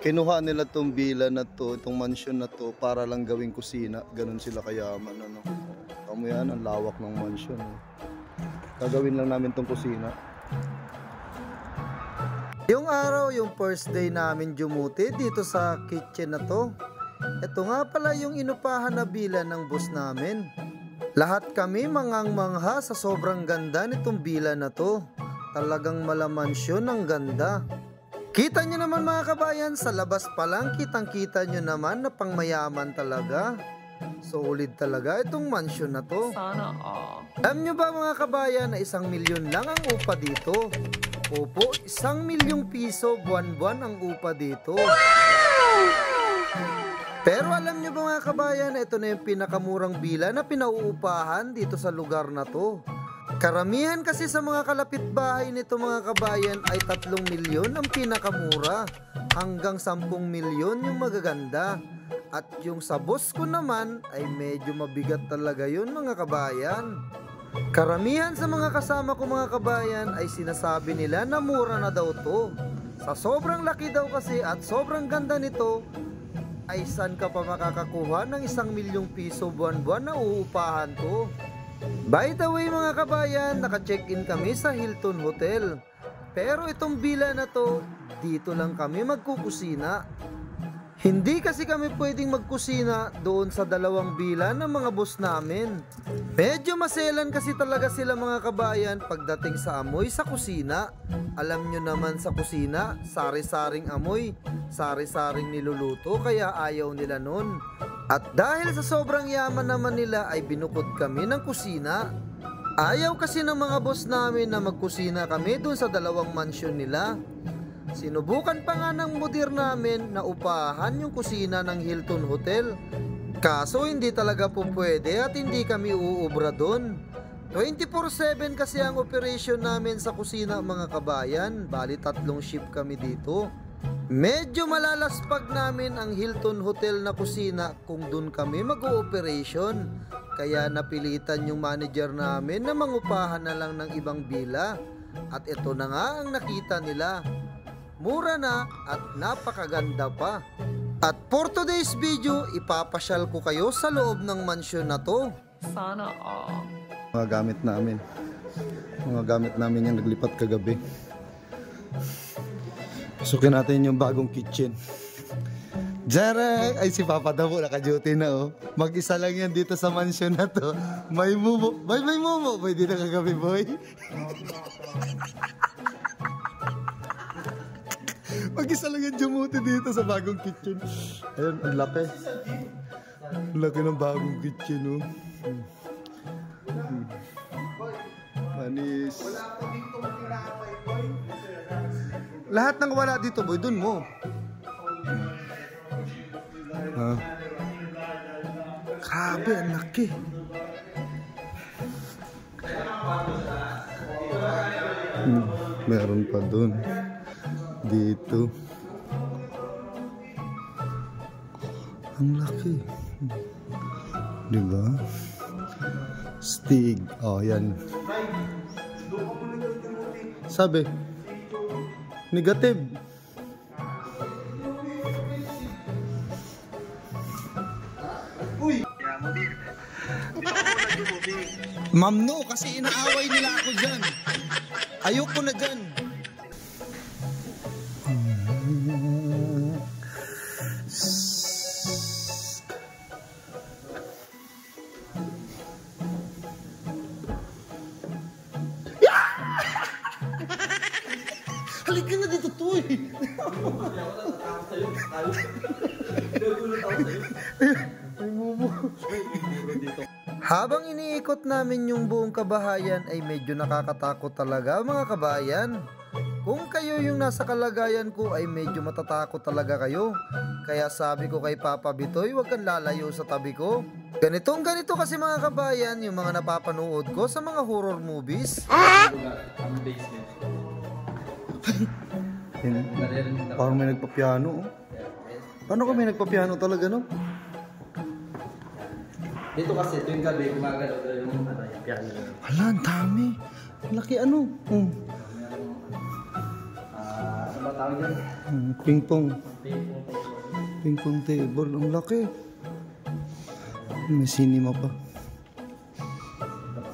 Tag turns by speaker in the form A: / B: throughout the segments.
A: Kinuha nila tong villa na to, itong mansion na to para lang gawing kusina. Ganun sila kayaman, ano. Tamo yan, ang lawak ng mansion. Gagawin lang namin tong kusina. Yung araw, yung first day namin dumuti dito sa kitchen na to. Ito nga pala yung inupahan na villa ng boss namin. Lahat kami mangang-mangha sa sobrang ganda nitong villa na to. Talagang malamansyon ang ganda. Kita nyo naman mga kabayan, sa labas pa lang kitang-kita nyo naman na pangmayaman talaga. Solid talaga itong mansion na to. Sana all. Alam nyo ba mga kabayan na 1 milyon lang ang upa dito? Opo, 1 milyong piso buwan-buwan ang upa dito. Pero alam nyo ba mga kabayan na ito na yung pinakamurang villa na pinauupahan dito sa lugar na to. Karamihan kasi sa mga kalapit bahay nito mga kabayan ay 3 milyon ang pinakamura. Hanggang 10 milyon yung magaganda. At yung sa boss ko naman ay medyo mabigat talaga yun mga kabayan. Karamihan sa mga kasama ko mga kabayan ay sinasabi nila na mura na daw to. Sa sobrang laki daw kasi at sobrang ganda nito, ay saan ka pa makakakuha ng 1 milyong piso buwan-buwan na uupahan to? By the way mga kabayan, naka-check-in kami sa Hilton Hotel. Pero itong villa na to, dito lang kami magkukusina. Hindi kasi kami pwedeng magkusina doon sa 2 villa ng mga boss namin. Medyo maselan kasi talaga sila mga kabayan pagdating sa amoy sa kusina. Alam nyo naman sa kusina, sari-saring amoy, sari-saring niluluto kaya ayaw nila nun. At dahil sa sobrang yaman naman nila ay binukod kami ng kusina. Ayaw kasi ng mga boss namin na magkusina kami doon sa 2 mansion nila. Sinubukan pa nga ng mudir namin na upahan yung kusina ng Hilton Hotel. Kaso hindi talaga po pwede at hindi kami uubra doon. 24/7 kasi ang operation namin sa kusina mga kabayan. Bali 3 shift kami dito. Medyo malalaspag namin ang Hilton Hotel na kusina kung doon kami mag-ooperation. Kaya napilitan yung manager namin na mangupahan na lang ng ibang villa. At ito na nga ang nakita nila. Mura na at napakaganda pa. At for today's video, ipapasyal ko kayo sa loob ng mansion na to. Sana all. Mga gamit namin. Mga gamit namin yung naglipat kagabi. Pasukin natin yung bagong kitchen. Jarek! Ay si Papa daw po naka-duty na oh. Mag-isa lang yan dito sa mansion na to. May mumo. May mumo. May dito kagabi boy. Mag-isa lang yung dumuti dito sa bagong kitchen. Ayun, ang laki. Ang laki ng bagong kitchen, oh. Manis. Lahat ng wala dito, boy, dun mo. Grabe, ang laki. Meron pa dun. Dito. Ang laki. Diba? Stig. Oh, yan. Sabi. Negative. Uy! Ma'am no, kasi inaaway nila ako dyan. Ayoko na dyan. Halika na dito, Toy! Habang iniikot namin yung buong kabahayan ay medyo nakakatakot talaga mga kabayan. Kung kayo yung nasa kalagayan ko ay medyo matatakot talaga kayo. Kaya sabi ko kay Papa Bitoy, huwag kang lalayo sa tabi ko. Ganito kasi mga kabayan yung mga napapanood ko sa mga horror movies. Parang may nagpa-piano. Paano kami nagpa-piano talaga, no?
B: Dito kasi tuwing gabi gumagalaw yung piano.
A: Hala, ang dami. Laki ano?
B: Ano ba tawag yan?
A: Ping-pong.
B: Ping-pong.
A: Ping pong table. Ang laki. May cinema pa.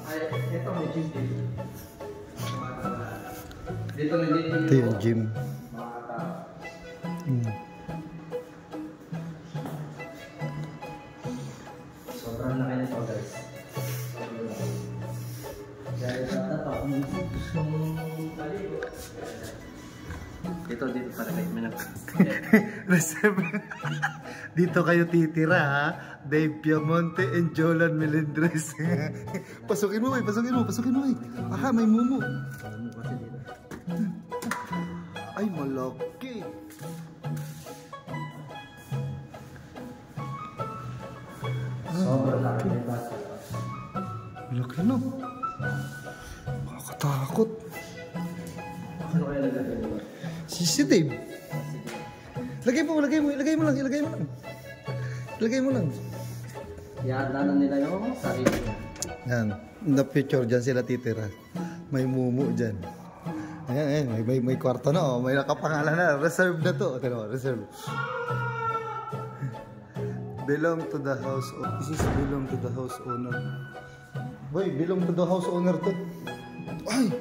B: Ay, ito may gym dito. Dito na dito.
A: Ito yung gym.
B: Mga tao. Sobrang laki nito guys. Sobrang laki. Dahil sa kung gusto mong maligo. Dito para kayo
A: Reserve. Dito kayo titira ha. Dave Piamonte and Jolan Melendres. Pasukin mo. Aha, may mumu. Ay, malaki.
B: sobrang laki nito.
A: Malaki no. Makakatakot.
B: Ano kaya nagagawin mo?
A: Si Dave. Lagay mo lang.
B: Ihaanda na nila yung sarili niya.
A: Yan. In the future, dyan sila titira. May mumu dyan. Ayan, may kwarto na. Oh. May nakapangalan na. Reserve na to. Ito, reserve. Belong to the house. This is belong to the house owner. Boy, belong to the house owner to. Ay!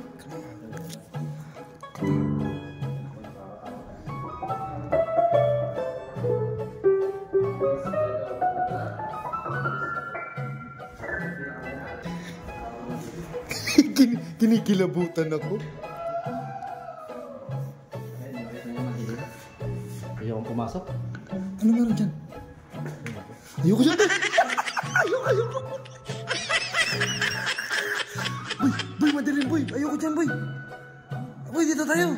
A: Kinikilabutan ako.
B: Ayokong pumasok.
A: Ano meron dyan? Ayoko dyan. Ayoko. Boy, madaling boy. Ayoko dyan, boy. Boy, dito tayo.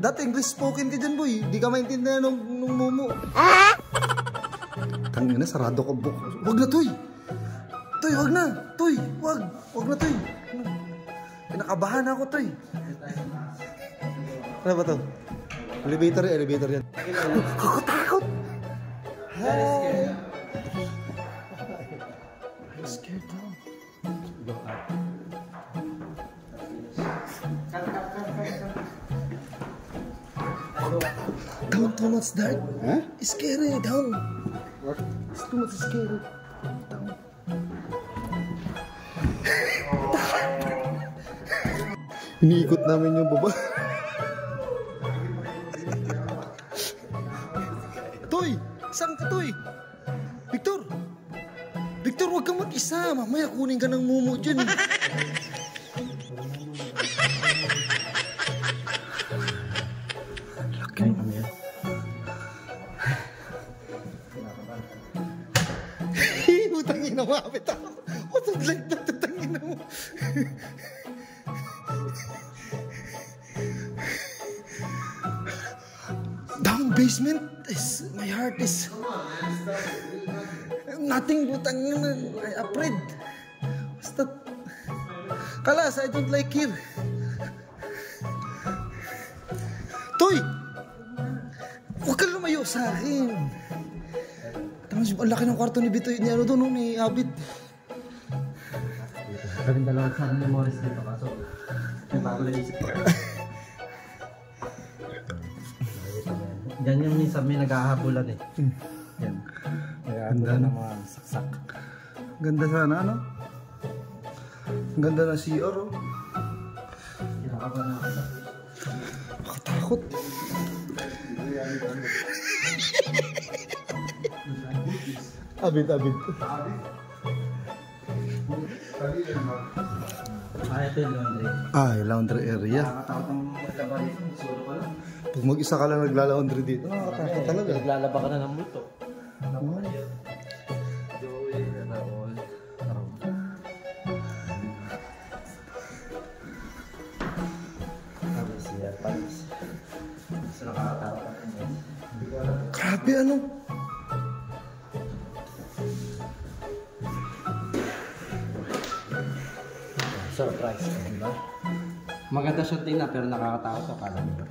A: Dati English spoken ka dyan, boy. Di ka maintindihan nung momo. Tangina, sarado ka buko. Wag na, Toy. Toy, wag na. Toy, wag. Wag na, Toy. Pinakabahan ako, Toy. Ano ba to? Elevator yan. Takot. I'm scared now. Down too much dark. Huh? It's scary, down. What? It's too much scary. Down. Iniikot namin yung baba. Toy! Saan ka, Toy? Victor! Victor, huwag kang mag-isa. Mamaya kunin ka ng mumu dyan. Laki mo. Utangin na mapit ako. Utangin na tatangin na mo. Down basement is my heart is nothing butang I afraid. Basta Kalas, I don't like here. Toy! Huwag ka lumayo sa akin. Ang laki ng kwarto ni Bitoy, ni ano doon, ni Abit.
B: Kaming dalawang sa memories dito kaso may bago lang isip ko. Diyan yung minsan may naghahabulan eh. Yan. Naghahabulan ng mga saksak.
A: Ganda sana, ano? Ang ganda na CR, oh.
B: Kinakabahan na ako.
A: Nakatakot. Abit.
B: Ito yung laundry.
A: Laundry area.
B: Nakakatakot ang maglaba dito. Solo ka lang.
A: Pag mag-isa ka lang nagla-laundry dito, nakakatakot talaga.
B: Naglalaba ka na ng multo. Joey, all. Panis. So nakakatakot ako.
A: Grabe, ano?
B: Surprise, diba? Maganda siya tingnan pero nakakatakot ako. Kala mo ba?